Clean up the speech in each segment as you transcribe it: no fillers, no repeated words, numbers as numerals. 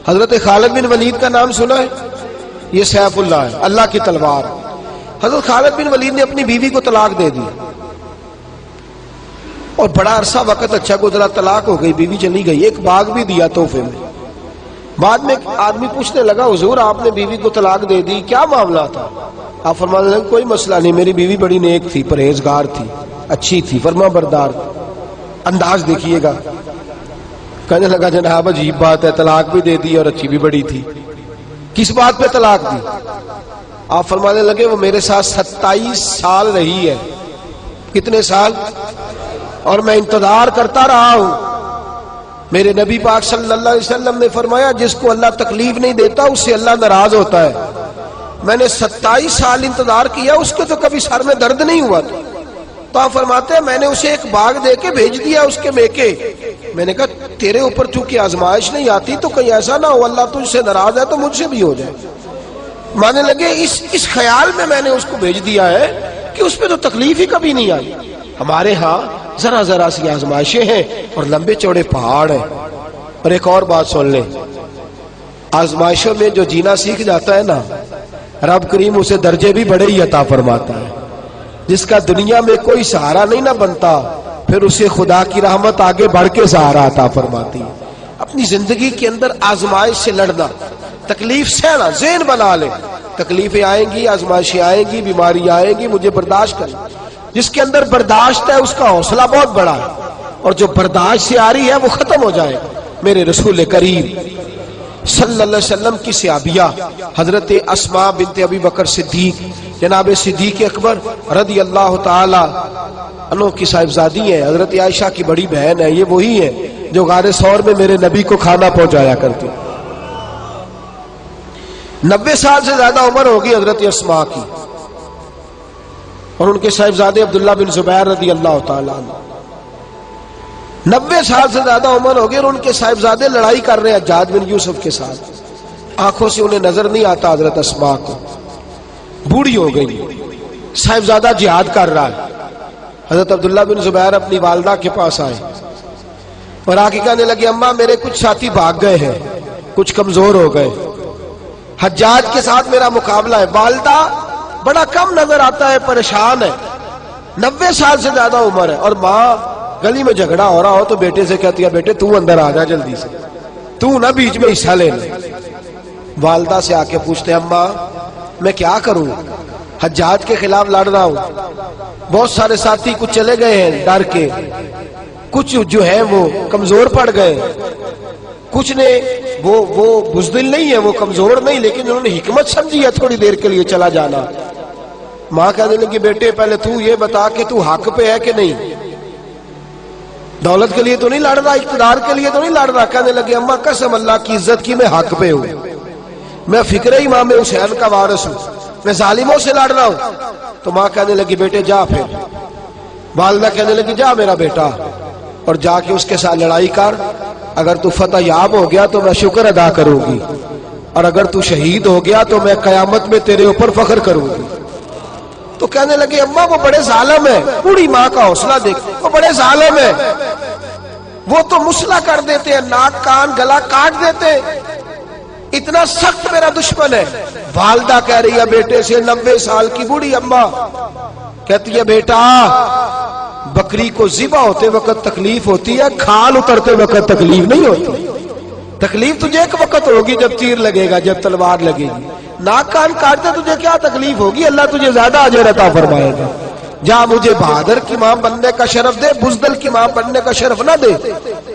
حضرت خالد بن ولید کا نام سنا ہے؟ یہ سیف اللہ ہے، اللہ کی تلوار۔ حضرت خالد بن ولید نے اپنی بیوی کو طلاق دے دی اور بڑا عرصہ وقت اچھا گزرا، طلاق ہو گئی، بیوی چلی گئی، ایک باغ بھی دیا تحفے میں۔ بعد میں ایک آدمی پوچھنے لگا حضور آپ نے بیوی کو طلاق دے دی، کیا معاملہ تھا؟ آپ فرمانے لگے کوئی مسئلہ نہیں، میری بیوی بڑی نیک تھی، پرہیزگار تھی، اچھی تھی، فرما بردار۔ انداز دیکھیے گا، کہنے لگا جناب عجیب بات ہے، طلاق بھی دے دی اور اچھی بھی بڑی تھی، کس بات پہ طلاق دی؟ آپ فرمانے لگے وہ میرے ساتھ 27 سال رہی ہے۔ کتنے سال؟ اور میں انتظار کرتا رہا ہوں۔ میرے نبی پاک صلی اللہ علیہ وسلم نے فرمایا جس کو اللہ تکلیف نہیں دیتا اس سے اللہ ناراض ہوتا ہے۔ میں نے 27 سال انتظار کیا، اس کے تو کبھی سر میں درد نہیں ہوا تھا۔ تو آپ فرماتے ہیں میں نے اسے ایک باغ دے کے بھیج دیا اس کے میکے۔ میں نے کہا تیرے اوپر چونکہ آزمائش نہیں آتی تو کہیں ایسا نہ ہو اللہ تجھ سے ناراض ہے تو مجھ سے بھی ہو جائے۔ مانے لگے اس خیال میں نے اس کو بھیج دیا ہے کہ اس پہ تو تکلیف ہی کبھی نہیں آئی۔ ہمارے ہاں ذرا ذرا سی آزمائشیں ہیں اور لمبے چوڑے پہاڑ ہیں۔ اور ایک اور بات سن لیں، آزمائشوں میں جو جینا سیکھ جاتا ہے نا، رب کریم اسے درجے بھی بڑے ہی عطا فرماتا ہے۔ جس کا دنیا میں کوئی سہارا نہیں نہ بنتا، پھر اسے خدا کی رحمت آگے بڑھ کے سہارا عطا فرماتی ہے۔ اپنی زندگی کے اندر آزمائش سے لڑنا، تکلیف سہنا، ذہن بنا لے تکلیفیں آئیں گی، آزمائشیں آئیں گی، بیماری آئیں گی، مجھے برداشت کرنا۔ جس کے اندر برداشت ہے اس کا حوصلہ بہت بڑا ہے، اور جو برداشت سے آ رہی ہے وہ ختم ہو جائے۔ میرے رسول کریم صلی اللہ علیہ وسلم کی صحابیہ حضرت اسماء بنت ابی بکر صدیق، جناب صدیق اکبر رضی اللہ تعالی عنہ کی صاحبزادی ہیں، حضرت عائشہ کی بڑی بہن ہے، یہ وہی ہے جو غار ثور میں میرے نبی کو کھانا پہنچایا کرتی۔ 90 سال سے زیادہ عمر ہوگی حضرت اسماء کی، اور ان کے صاحبزادے عبداللہ بن زبیر رضی اللہ تعالیٰ عنہ۔ 90 سال سے زیادہ عمر ہوگی اور ان کے صاحبزادے لڑائی کر رہے ہیں حجاج بن یوسف کے ساتھ۔ آنکھوں سے انہیں نظر نہیں آتا حضرت اسماء کو، بوڑھی ہو گئی، صاحبزادہ جہاد کر رہا ہے۔ حضرت عبداللہ بن زبیر اپنی والدہ کے پاس آئے اور آ کے کہنے لگے اماں میرے کچھ ساتھی بھاگ گئے ہیں، کچھ کمزور ہو گئے، حجاج کے ساتھ میرا مقابلہ ہے۔ والدہ بڑا کم نظر آتا ہے، پریشان ہے، 90 سال سے زیادہ عمر ہے، اور ماں گلی میں جھگڑا ہو رہا ہو تو بیٹے سے کہتی ہے بیٹے تو اندر آ جا جلدی سے، تو نہ بیچ میں حصہ لے لے۔ والدہ سے آ کے پوچھتے ہیں اماں میں کیا کروں، حجاج کے خلاف لڑ رہا ہوں، بہت سارے ساتھی کچھ چلے گئے ہیں ڈر کے، کچھ جو ہے وہ کمزور پڑ گئے، کچھ نے وہ بزدل نہیں ہے، وہ کمزور نہیں، لیکن انہوں نے حکمت سمجھی ہے تھوڑی دیر کے لیے چلا جانا۔ ماں کہنے لگی بیٹے پہلے تو یہ بتا کہ تو حق پہ ہے کہ نہیں، دولت کے لیے تو نہیں لڑ رہا، اقتدار کے لیے تو نہیں لڑ رہا۔ کہنے لگے اماں قسم اللہ کی عزت کی میں حق پہ ہوں، میں فکر امام حسین کا وارث ہوں، میں ظالموں سے لڑ رہا ہوں۔ تو ماں کہنے لگی بیٹے جا، پھر والدہ کہنے لگی جا میرا بیٹا اور جا کے اس کے ساتھ لڑائی کر، اگر تو فتح یاب ہو گیا تو میں شکر ادا کروں گی، اور اگر تو شہید ہو گیا تو میں قیامت میں تیرے اوپر فخر کروں گی۔ تو کہنے لگے اماں وہ بڑے ظالم ہے، بوڑھی ماں کا حوصلہ دیکھ، وہ بڑے ظالم ہے، وہ تو مسلح کر دیتے ہیں، ناک کان گلا کاٹ دیتے ہیں، اتنا سخت میرا دشمن ہے۔ والدہ کہہ رہی ہے بیٹے سے، 90 سال کی بوڑھی اماں کہتی ہے بیٹا بکری کو ذبح ہوتے وقت تکلیف ہوتی ہے، کھال اترتے وقت تکلیف نہیں ہوتی۔ تکلیف تجھے ایک وقت ہوگی جب تیر لگے گا، جب تلوار لگے گی، ناک کان کاٹتے تجھے کیا تکلیف ہوگی، اللہ تجھے زیادہ اجر عطا فرمائے گا۔ جا مجھے بہادر کی ماں بننے کا شرف دے، بزدل کی ماں بننے کا شرف نہ دے۔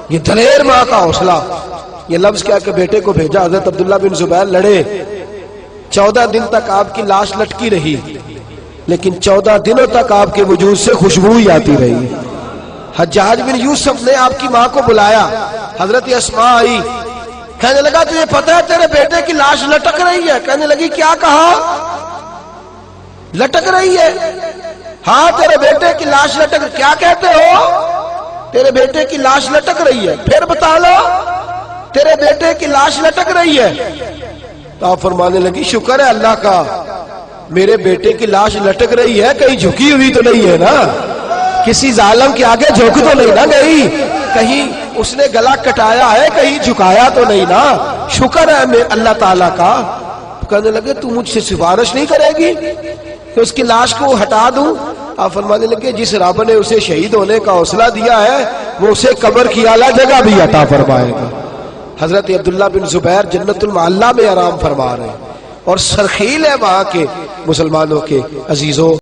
یہ دلیر ماں کا حوصلہ، یہ لفظ کیا کہ بیٹے کو بھیجا۔ حضرت عبداللہ بن زبیر لڑے، 14 دن تک آپ کی لاش لٹکی رہی، لیکن 14 دنوں تک آپ کے وجود سے خوشبو ہی آتی رہی۔ حجاج بن یوسف نے آپ کی ماں کو بلایا، حضرت اسماء آئی، کہنے لگا تجھے پتہ ہے تیرے بیٹے کی لاش لٹک رہی ہے؟ کہنے لگی کیا کہا؟ لٹک رہی ہے؟ ہاں تیرے بیٹے کی لاش لٹک، کیا کہتے ہو؟ تیرے بیٹے کی لاش لٹک رہی ہے، پھر بتا لو، تیرے بیٹے کی لاش لٹک رہی ہے۔ تو آپ فرمانے لگی شکر ہے اللہ کا، میرے بیٹے کی لاش لٹک رہی ہے، کہیں جھکی ہوئی تو نہیں ہے نا، کسی ظالم کے آگے جھک تو نہیں نا گئی، کہیں اس نے گلا کٹایا ہے، کہیں جھکایا تو نہیں نا، شکر ہے میں اللہ تعالیٰ کا. کہنے لگے تو مجھ سے سفارش نہیں کرے گی کہ اس کی لاش کو ہٹا دوں؟ آپ فرمانے لگے جس رب نے اسے شہید ہونے کا حوصلہ دیا ہے وہ اسے قبر کی اعلیٰ جگہ بھی عطا فرمائے گا. حضرت عبداللہ بن زبیر جنت المعلی میں آرام فرما رہے ہیں اور سرخیل ہے وہاں کے مسلمانوں کے عزیزوں.